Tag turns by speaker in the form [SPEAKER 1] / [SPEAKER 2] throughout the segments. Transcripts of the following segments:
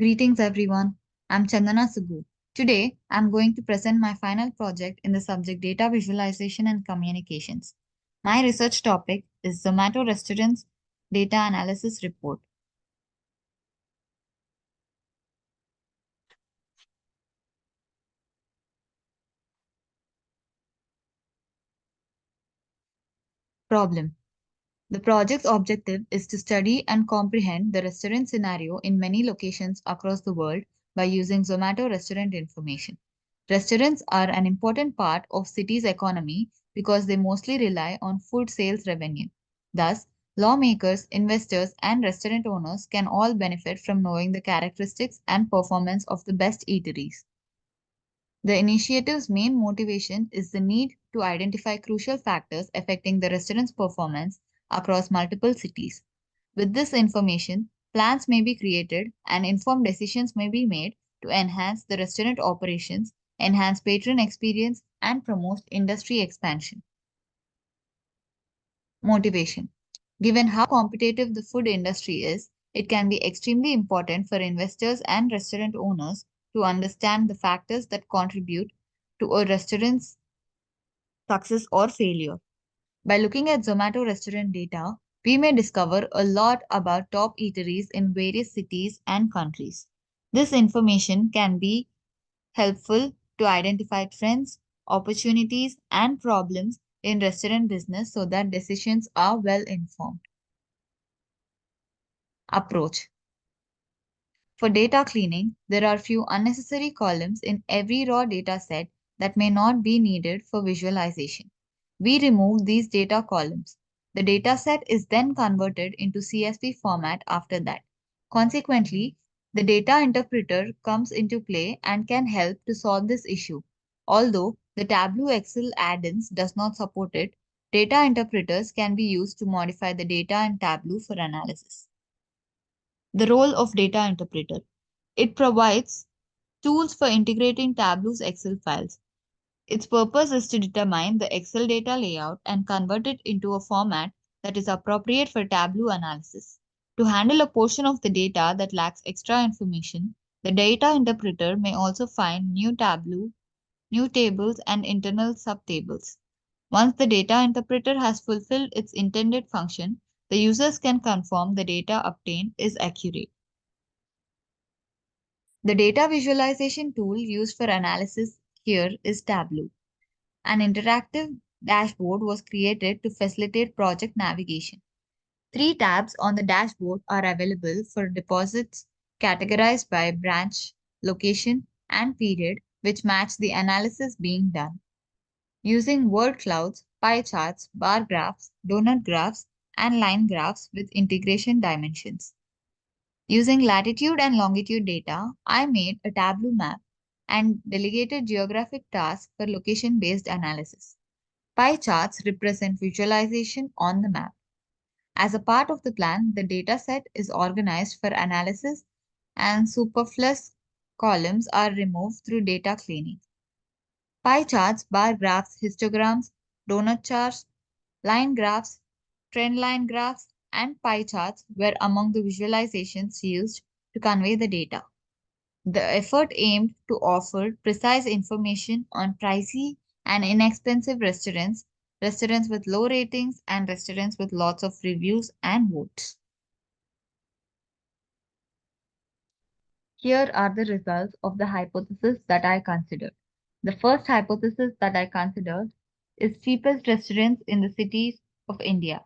[SPEAKER 1] Greetings everyone. I'm Chandana Subbu. Today, I'm going to present my final project in the subject Data Visualization and Communications. My research topic is Zomato Restaurants Data Analysis Report. Problem. The project's objective is to study and comprehend the restaurant scenario in many locations across the world by using Zomato restaurant information. Restaurants are an important part of cities' economy because they mostly rely on food sales revenue. Thus, lawmakers, investors, and restaurant owners can all benefit from knowing the characteristics and performance of the best eateries. The initiative's main motivation is the need to identify crucial factors affecting the restaurant's performance across multiple cities. With this information, plans may be created and informed decisions may be made to enhance the restaurant operations, enhance patron experience, and promote industry expansion. Motivation. Given how competitive the food industry is, it can be extremely important for investors and restaurant owners to understand the factors that contribute to a restaurant's success or failure. By looking at Zomato restaurant data, we may discover a lot about top eateries in various cities and countries. This information can be helpful to identify trends, opportunities, and problems in restaurant business so that decisions are well informed. Approach. For data cleaning, there are few unnecessary columns in every raw data set that may not be needed for visualization. We remove these data columns. The data set is then converted into CSV format after that. Consequently, the data interpreter comes into play and can help to solve this issue. Although the Tableau Excel add-ins does not support it, data interpreters can be used to modify the data in Tableau for analysis. The role of data interpreter. It provides tools for integrating Tableau's Excel files. Its purpose is to determine the Excel data layout and convert it into a format that is appropriate for Tableau analysis. To handle a portion of the data that lacks extra information, the data interpreter may also find new Tableau, new tables, and internal subtables. Once the data interpreter has fulfilled its intended function, the users can confirm the data obtained is accurate. The data visualization tool used for analysis here is Tableau. An interactive dashboard was created to facilitate project navigation. Three tabs on the dashboard are available for deposits categorized by branch, location, and period, which match the analysis being done. Using word clouds, pie charts, bar graphs, donut graphs, and line graphs with integration dimensions. Using latitude and longitude data, I made a Tableau map and delegated geographic tasks for location-based analysis. Pie charts represent visualization on the map. As a part of the plan, the dataset is organized for analysis and superfluous columns are removed through data cleaning. Pie charts, bar graphs, histograms, donut charts, line graphs, trend line graphs, and pie charts were among the visualizations used to convey the data. The effort aimed to offer precise information on pricey and inexpensive restaurants, restaurants with low ratings, and restaurants with lots of reviews and votes. Here are the results of the hypothesis that I considered. The first hypothesis that I considered is cheapest restaurants in the cities of India.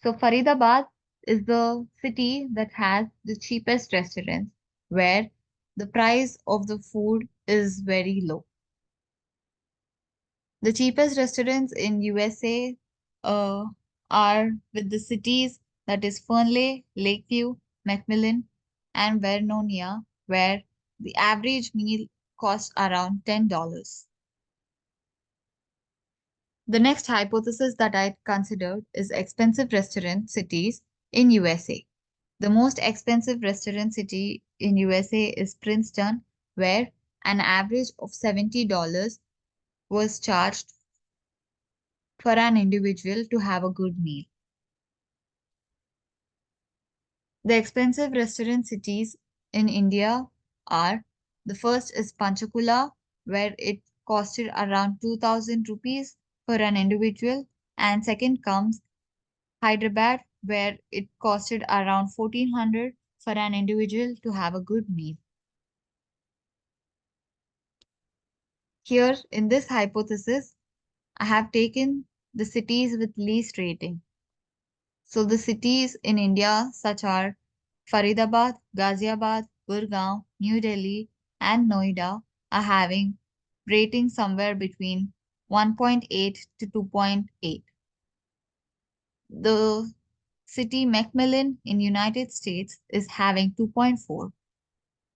[SPEAKER 1] So Faridabad is the city that has the cheapest restaurants where the price of the food is very low. The cheapest restaurants in USA uh, are with the cities that is Fernley, Lakeview, Macmillan, and Vernonia, where the average meal costs around $10. The next hypothesis that I considered is expensive restaurant cities in USA. The most expensive restaurant city in USA is Princeton, where an average of $70 was charged for an individual to have a good meal. The expensive restaurant cities in India are: the first is Panchakula, where it costed around 2000 rupees for an individual, and second comes Hyderabad, where it costed around 1400 for an individual to have a good meal. Here, in this hypothesis, I have taken the cities with least rating. So the cities in India, such are Faridabad, Ghaziabad, Gurgaon, New Delhi, and Noida, are having ratings somewhere between 1.8 to 2.8. The city Macmillan in United States is having 2.4,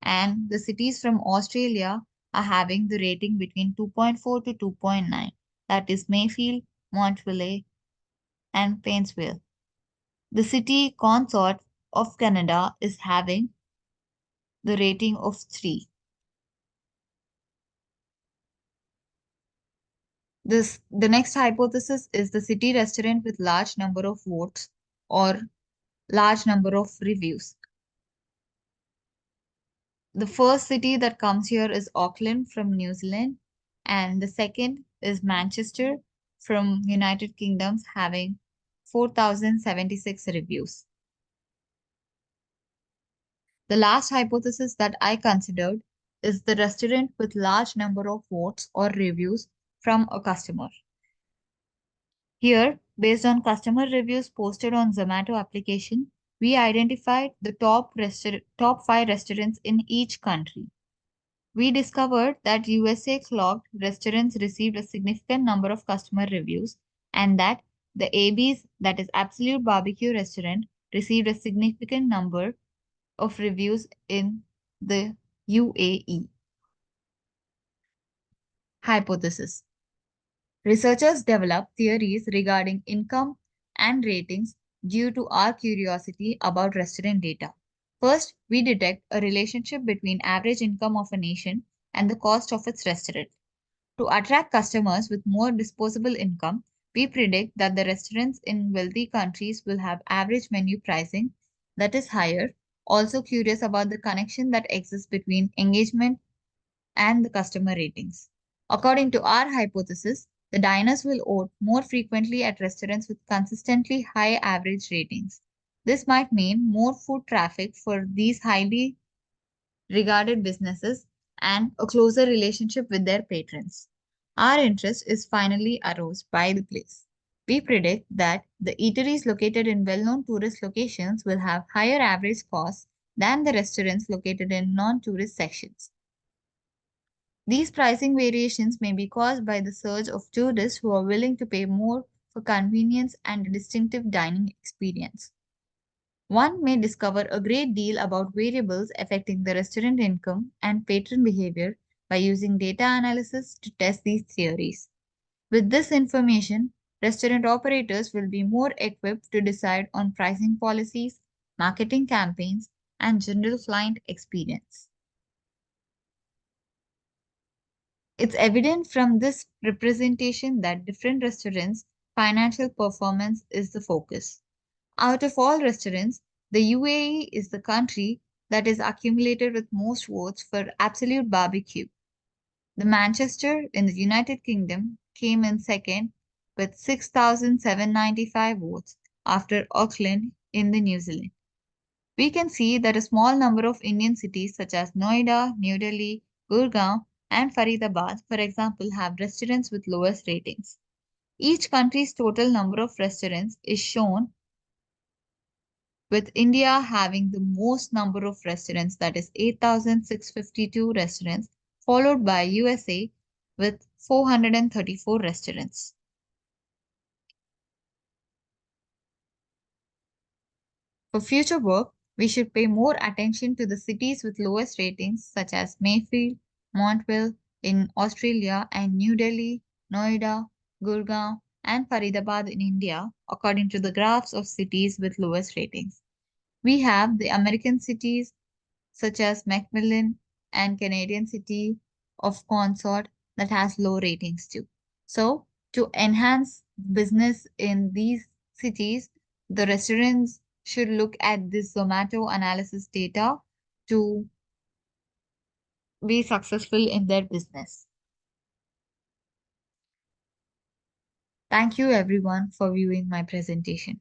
[SPEAKER 1] and the cities from Australia are having the rating between 2.4 to 2.9. That is Mayfield, Montreal, and Painesville. The city consort of Canada is having the rating of 3. The next hypothesis is the city restaurant with large number of votes or large number of reviews. The first city that comes here is Auckland from New Zealand, and the second is Manchester from United Kingdoms having 4076 reviews. The last hypothesis that I considered is the restaurant with large number of votes or reviews from a customer. Here, based on customer reviews posted on Zomato application, we identified the top 5 restaurants in each country. We discovered that USA clocked restaurants received a significant number of customer reviews and that the AB's, that is Absolute Barbecue Restaurant, received a significant number of reviews in the UAE. Hypothesis. Researchers developed theories regarding income and ratings due to our curiosity about restaurant data. First, we detect a relationship between average income of a nation and the cost of its restaurant. To attract customers with more disposable income, we predict that the restaurants in wealthy countries will have average menu pricing that is higher. Also curious about the connection that exists between engagement and the customer ratings. According to our hypothesis, the diners will vote more frequently at restaurants with consistently high average ratings. This might mean more foot traffic for these highly regarded businesses and a closer relationship with their patrons. Our interest is finally aroused by the place. We predict that the eateries located in well known tourist locations will have higher average costs than the restaurants located in non tourist sections. These pricing variations may be caused by the surge of tourists who are willing to pay more for convenience and a distinctive dining experience. One may discover a great deal about variables affecting the restaurant income and patron behavior by using data analysis to test these theories. With this information, restaurant operators will be more equipped to decide on pricing policies, marketing campaigns, and general client experience. It's evident from this representation that different restaurants' financial performance is the focus. Out of all restaurants, the UAE is the country that is accumulated with most votes for absolute barbecue. The Manchester in the United Kingdom came in second with 6,795 votes after Auckland in the New Zealand. We can see that a small number of Indian cities such as Noida, New Delhi, Gurgaon, and Faridabad, for example, have restaurants with lowest ratings. Each country's total number of restaurants is shown with India having the most number of restaurants, that is 8,652 restaurants, followed by USA with 434 restaurants. For future work, we should pay more attention to the cities with lowest ratings such as Mayfield, Montville in Australia, and New Delhi, Noida, Gurgaon, and Faridabad in India, according to the graphs of cities with lowest ratings. We have the American cities such as Macmillan and Canadian city of Consort that has low ratings too. So to enhance business in these cities, the restaurants should look at this Zomato analysis data to be successful in their business. Thank you everyone for viewing my presentation.